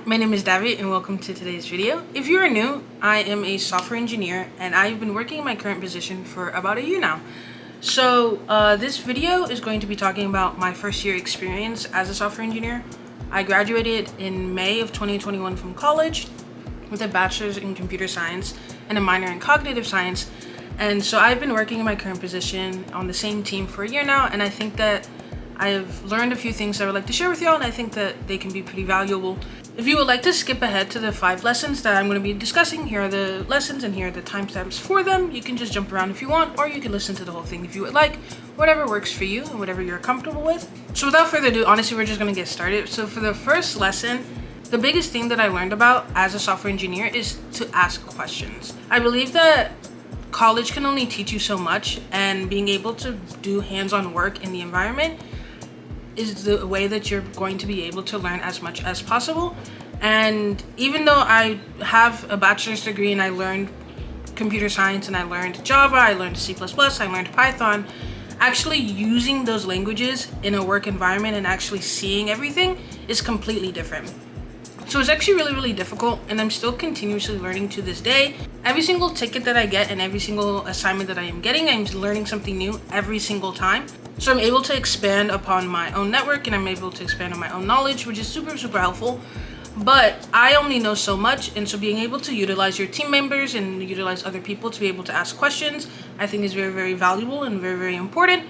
my name is Davi and welcome to today's video. If you are new, I am a software engineer and I've been working in my current position for about a year now. So this video is going to be talking about my first year experience as a software engineer. I graduated in May of 2021 from college with a bachelor's in computer science and a minor in cognitive science. And so I've been working in my current position on the same team for a year now, and I think that I have learned a few things that I would like to share with y'all, and I think that they can be pretty valuable. If you would like to skip ahead to the 5 lessons that I'm going to be discussing, here are the lessons and here are the timestamps for them. You can just jump around if you want, or you can listen to the whole thing if you would like, whatever works for you and whatever you're comfortable with. So without further ado, honestly, we're just going to get started. So for the first lesson, the biggest thing that I learned about as a software engineer is to ask questions. I believe that college can only teach you so much, and being able to do hands-on work in the environment is the way that you're going to be able to learn as much as possible. And even though I have a bachelor's degree and I learned computer science and I learned Java, I learned C++, I learned Python, actually using those languages in a work environment and actually seeing everything is completely different. So it's actually really difficult, and I'm still continuously learning to this day. Every single ticket that I get and every single assignment that I am getting, I'm learning something new every single time. So I'm able to expand upon my own network and I'm able to expand on my own knowledge, which is super helpful. But I only know so much, and so being able to utilize your team members and utilize other people to be able to ask questions, I think is very valuable and very important,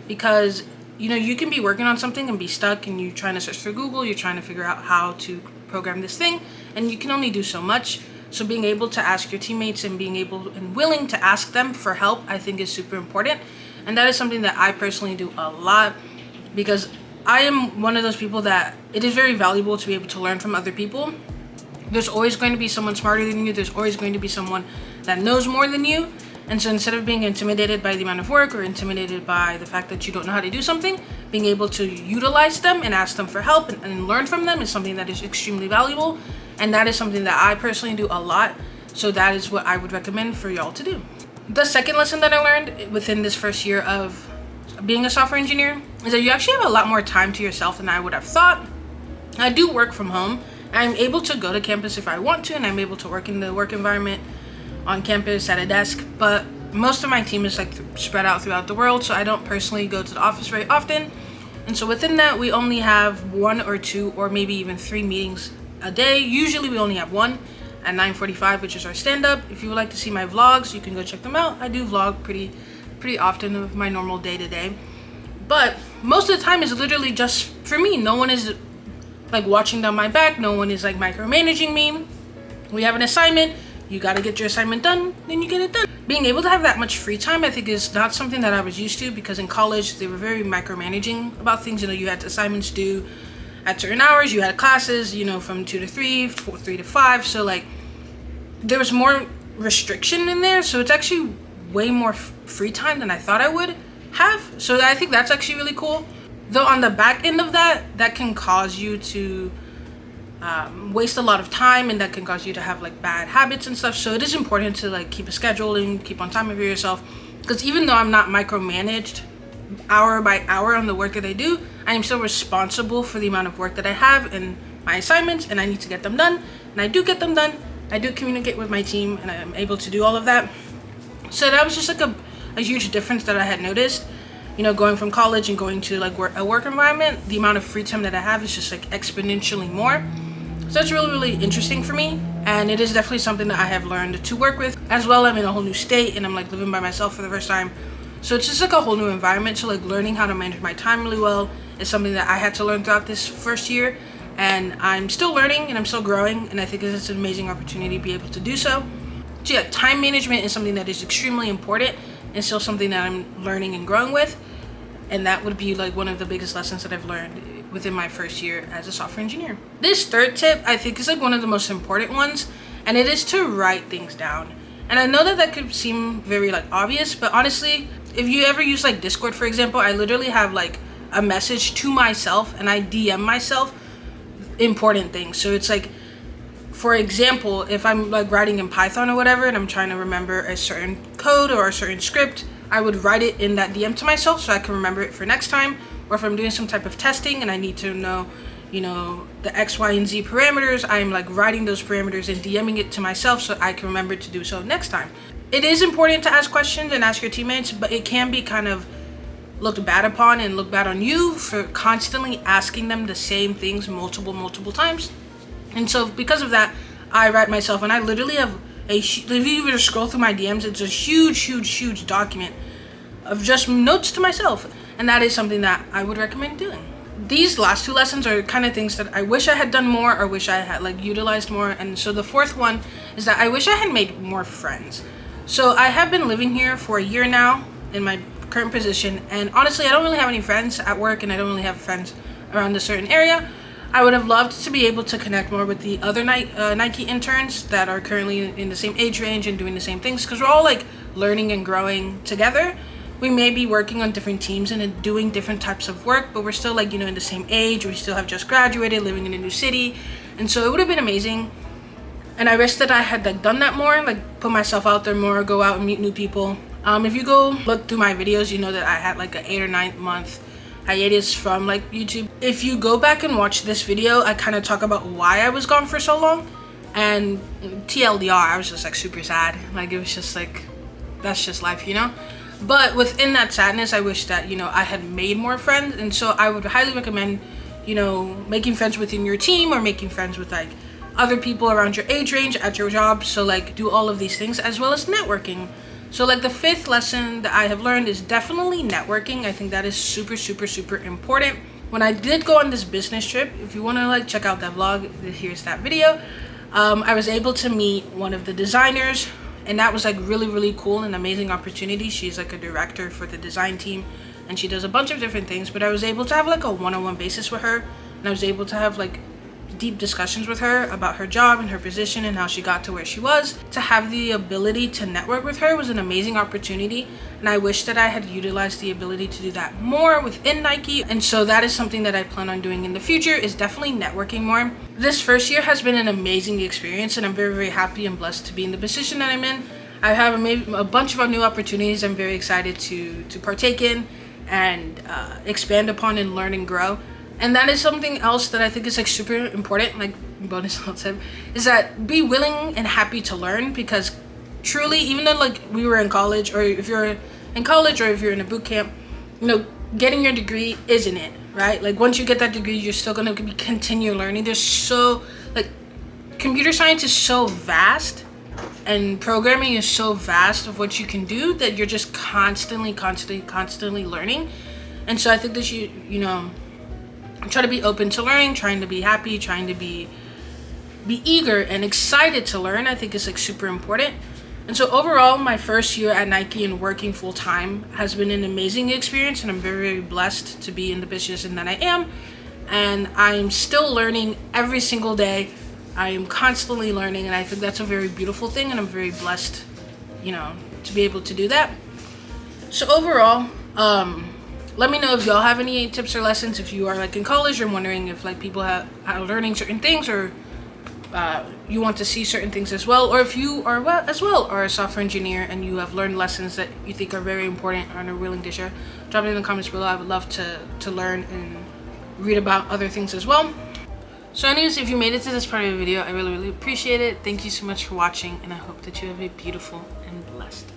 because you can be working on something and be stuck and you're trying to search for Google, you're trying to figure out how to program this thing, and you can only do so much. So being able to ask your teammates and being able and willing to ask them for help, I think is super important. And that is something that I personally do a lot, because I am one of those people that it is very valuable to be able to learn from other people. There's always going to be someone smarter than you. There's always going to be someone that knows more than you. And so instead of being intimidated by the amount of work or intimidated by the fact that you don't know how to do something, being able to utilize them and ask them for help and learn from them is something that is extremely valuable. And that is something that I personally do a lot. So that is what I would recommend for y'all to do. The second lesson that I learned within this first year of being a software engineer is that you actually have a lot more time to yourself than I would have thought. I do work from home. I'm able to go to campus if I want to, and I'm able to work in the work environment on campus at a desk, but most of my team is spread out throughout the world, so I don't personally go to the office very often. And so within that, we only have 1 or 2 or maybe even 3 meetings a day. Usually we only have one at 9:45, which is our stand-up. If you would like to see my vlogs, you can go check them out. I do vlog pretty often of my normal day-to-day, but most of the time is literally just for me. No one is watching down my back. No one is micromanaging me. We have an assignment, you got to get your assignment done, then you get it done. Being able to have that much free time, I think, is not something that I was used to, because in college they were very micromanaging about things. You had assignments due at certain hours, you had classes from 2 to 3, 3 to 5, so there was more restriction in there. So it's actually way more free time than I thought I would have. So I think that's actually really cool. Though on the back end of that can cause you to waste a lot of time, and that can cause you to have bad habits and stuff. So it is important to keep a schedule and keep on time of yourself, because even though I'm not micromanaged hour by hour on the work that I do, I am still responsible for the amount of work that I have and my assignments, and I need to get them done, and I do get them done. I do communicate with my team, and I'm able to do all of that. So that was just a huge difference that I had noticed, going from college and going to a work environment. The amount of free time that I have is just exponentially more. So that's really interesting for me, and it is definitely something that I have learned to work with as well. I'm in a whole new state, and I'm living by myself for the first time, so it's just a whole new environment. So learning how to manage my time really well is something that I had to learn throughout this first year, and I'm still learning and I'm still growing, and I think it's an amazing opportunity to be able to do so. So yeah, time management is something that is extremely important and still something that I'm learning and growing with, and that would be one of the biggest lessons that I've learned within my first year as a software engineer. This third tip, I think, is one of the most important ones, and it is to write things down. And I know that could seem very obvious, but honestly, if you ever use Discord, for example, I literally have a message to myself, and I DM myself important things. So it's for example, if I'm writing in Python or whatever, and I'm trying to remember a certain code or a certain script, I would write it in that DM to myself so I can remember it for next time. Or if I'm doing some type of testing and I need to know you know, the X, Y, and Z parameters, I'm like writing those parameters and DMing it to myself so I can remember to do so next time. It is important to ask questions and ask your teammates, but it can be kind of looked bad upon and looked bad on you for constantly asking them the same things multiple times. And so because of that, I write myself, and I literally have if you were to scroll through my DMs, it's a huge document of just notes to myself. And that is something that I would recommend doing. These last 2 lessons are kind of things that I wish I had done more, or wish I had like utilized more. And so the 4th one is that I wish I had made more friends. So I have been living here for a year now in my current position, and honestly I don't really have any friends at work, and I don't really have friends around a certain area. I would have loved to be able to connect more with the other Nike interns that are currently in the same age range and doing the same things, because we're all like learning and growing together. We may be working on different teams and doing different types of work, but we're still like, you know, in the same age. We still have just graduated, living in a new city, and so it would have been amazing. And I wish that I had like done that more, like put myself out there more, go out and meet new people. If you go look through my videos, you know that I had like an 8 or 9 month hiatus from like YouTube. If you go back and watch this video, I kind of talk about why I was gone for so long, and TLDR, I was just like super sad. Like it was just like, that's just life, you know. But within that sadness, I wish that, you know, I had made more friends. And so I would highly recommend, you know, making friends within your team, or making friends with like other people around your age range at your job. So like do all of these things, as well as networking. So like the 5th lesson that I have learned is definitely networking. I think that is super important. When I did go on this business trip, if you want to like check out that vlog, here's that video. I was able to meet one of the designers, and that was like really cool and amazing opportunity. She's like a director for the design team, and she does a bunch of different things, but I was able to have like a one-on-one basis with her, and I was able to have like deep discussions with her about her job and her position and how she got to where she was. To have the ability to network with her was an amazing opportunity, and I wish that I had utilized the ability to do that more within Nike. And so that is something that I plan on doing in the future, is definitely networking more. This first year has been an amazing experience, and I'm very happy and blessed to be in the position that I'm in. I have a bunch of new opportunities I'm very excited to partake in and expand upon and learn and grow. And that is something else that I think is like super important, like bonus tip, is that be willing and happy to learn. Because truly, even though like we were in college, or if you're in college, or if you're in a boot camp, you know, getting your degree isn't it, right? Like once you get that degree, you're still gonna continue learning. There's so like, computer science is so vast, and programming is so vast of what you can do, that you're just constantly learning. And so I think that you know, try to be open to learning, trying to be happy, trying to be eager and excited to learn, I think is like super important. And so overall, my first year at Nike and working full time has been an amazing experience, and I'm very blessed to be in the position that I am. And I'm still learning every single day. I am constantly learning, and I think that's a very beautiful thing, and I'm very blessed, you know, to be able to do that. So overall, let me know if y'all have any tips or lessons, if you are like in college or wondering if like people are learning certain things, or you want to see certain things as well, or if you are a software engineer and you have learned lessons that you think are very important and are willing to share. Drop it in the comments below. I would love to learn and read about other things as well. So anyways, if you made it to this part of the video, I really appreciate it. Thank you so much for watching, and I hope that you have a beautiful and blessed